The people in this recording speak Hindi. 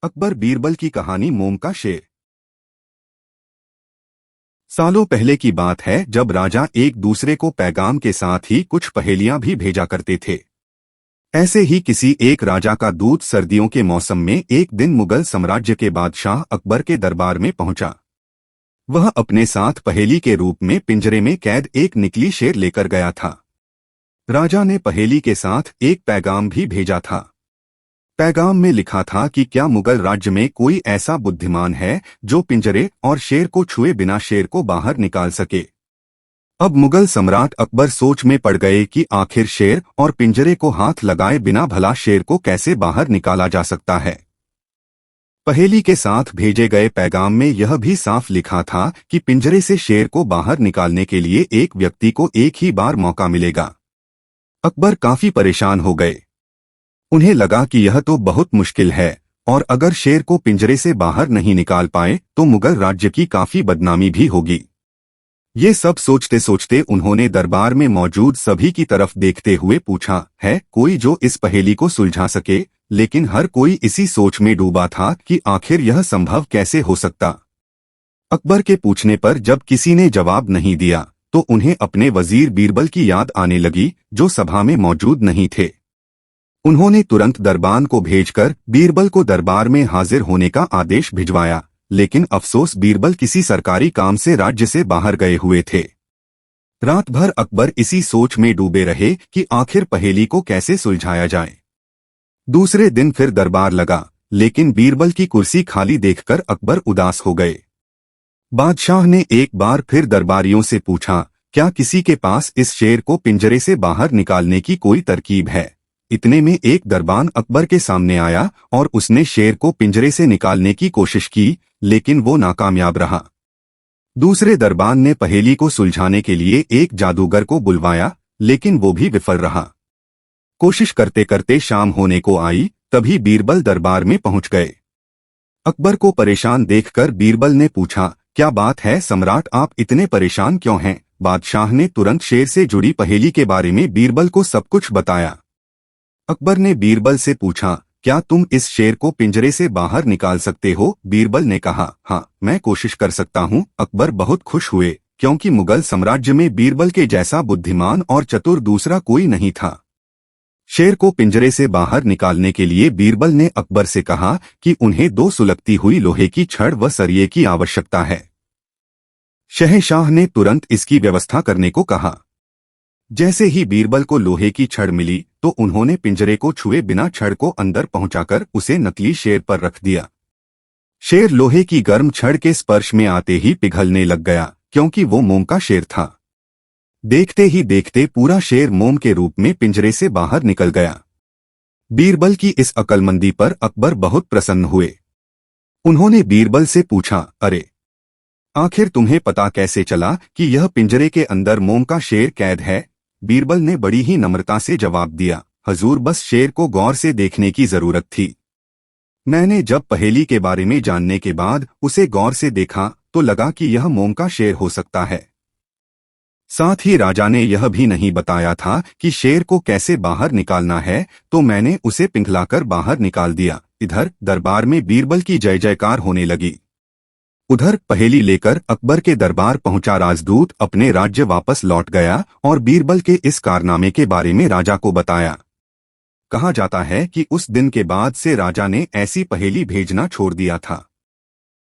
अकबर बीरबल की कहानी मोम का शेर। सालों पहले की बात है जब राजा एक दूसरे को पैगाम के साथ ही कुछ पहेलियां भी भेजा करते थे। ऐसे ही किसी एक राजा का दूत सर्दियों के मौसम में एक दिन मुगल साम्राज्य के बादशाह अकबर के दरबार में पहुंचा। वह अपने साथ पहेली के रूप में पिंजरे में कैद एक नकली शेर लेकर गया था। राजा ने पहेली के साथ एक पैगाम भी भेजा था। पैगाम में लिखा था कि क्या मुगल राज्य में कोई ऐसा बुद्धिमान है जो पिंजरे और शेर को छुए बिना शेर को बाहर निकाल सके। अब मुगल सम्राट अकबर सोच में पड़ गए कि आखिर शेर और पिंजरे को हाथ लगाए बिना भला शेर को कैसे बाहर निकाला जा सकता है। पहेली के साथ भेजे गए पैगाम में यह भी साफ लिखा था कि पिंजरे से शेर को बाहर निकालने के लिए एक व्यक्ति को एक ही बार मौका मिलेगा। अकबर काफी परेशान हो गए। उन्हें लगा कि यह तो बहुत मुश्किल है और अगर शेर को पिंजरे से बाहर नहीं निकाल पाए तो मुगल राज्य की काफी बदनामी भी होगी। ये सब सोचते सोचते उन्होंने दरबार में मौजूद सभी की तरफ देखते हुए पूछा, है कोई जो इस पहेली को सुलझा सके। लेकिन हर कोई इसी सोच में डूबा था कि आखिर यह संभव कैसे हो सकता। अकबर के पूछने पर जब किसी ने जवाब नहीं दिया तो उन्हें अपने वजीर बीरबल की याद आने लगी, जो सभा में मौजूद नहीं थे। उन्होंने तुरंत दरबान को भेजकर बीरबल को दरबार में हाजिर होने का आदेश भिजवाया, लेकिन अफसोस बीरबल किसी सरकारी काम से राज्य से बाहर गए हुए थे। रात भर अकबर इसी सोच में डूबे रहे कि आखिर पहेली को कैसे सुलझाया जाए। दूसरे दिन फिर दरबार लगा, लेकिन बीरबल की कुर्सी खाली देखकर अकबर उदास हो गए। बादशाह ने एक बार फिर दरबारियों से पूछा, क्या किसी के पास इस शेर को पिंजरे से बाहर निकालने की कोई तरकीब है। इतने में एक दरबान अकबर के सामने आया और उसने शेर को पिंजरे से निकालने की कोशिश की, लेकिन वो नाकामयाब रहा। दूसरे दरबान ने पहेली को सुलझाने के लिए एक जादूगर को बुलवाया, लेकिन वो भी विफल रहा। कोशिश करते करते शाम होने को आई, तभी बीरबल दरबार में पहुंच गए। अकबर को परेशान देखकर बीरबल ने पूछा, क्या बात है सम्राट, आप इतने परेशान क्यों हैं। बादशाह ने तुरंत शेर से जुड़ी पहेली के बारे में बीरबल को सब कुछ बताया। अकबर ने बीरबल से पूछा, क्या तुम इस शेर को पिंजरे से बाहर निकाल सकते हो। बीरबल ने कहा, हाँ मैं कोशिश कर सकता हूँ। अकबर बहुत खुश हुए, क्योंकि मुगल साम्राज्य में बीरबल के जैसा बुद्धिमान और चतुर दूसरा कोई नहीं था। शेर को पिंजरे से बाहर निकालने के लिए बीरबल ने अकबर से कहा कि उन्हें 2 सुलगती हुई लोहे की छड़ व सरिये की आवश्यकता है। शहंशाह ने तुरंत इसकी व्यवस्था करने को कहा। जैसे ही बीरबल को लोहे की छड़ मिली तो उन्होंने पिंजरे को छुए बिना छड़ को अंदर पहुंचाकर उसे नकली शेर पर रख दिया। शेर लोहे की गर्म छड़ के स्पर्श में आते ही पिघलने लग गया, क्योंकि वो मोम का शेर था। देखते ही देखते पूरा शेर मोम के रूप में पिंजरे से बाहर निकल गया। बीरबल की इस अक्लमंदी पर अकबर बहुत प्रसन्न हुए। उन्होंने बीरबल से पूछा, अरे आखिर तुम्हें पता कैसे चला कि यह पिंजरे के अंदर मोम का शेर कैद है। बीरबल ने बड़ी ही नम्रता से जवाब दिया, हजूर बस शेर को गौर से देखने की जरूरत थी। मैंने जब पहेली के बारे में जानने के बाद उसे गौर से देखा तो लगा कि यह मोम का शेर हो सकता है। साथ ही राजा ने यह भी नहीं बताया था कि शेर को कैसे बाहर निकालना है, तो मैंने उसे पिघलाकर बाहर निकाल दिया। इधर दरबार में बीरबल की जय जयकार होने लगी। उधर पहेली लेकर अकबर के दरबार पहुंचा राजदूत अपने राज्य वापस लौट गया और बीरबल के इस कारनामे के बारे में राजा को बताया। कहा जाता है कि उस दिन के बाद से राजा ने ऐसी पहेली भेजना छोड़ दिया था।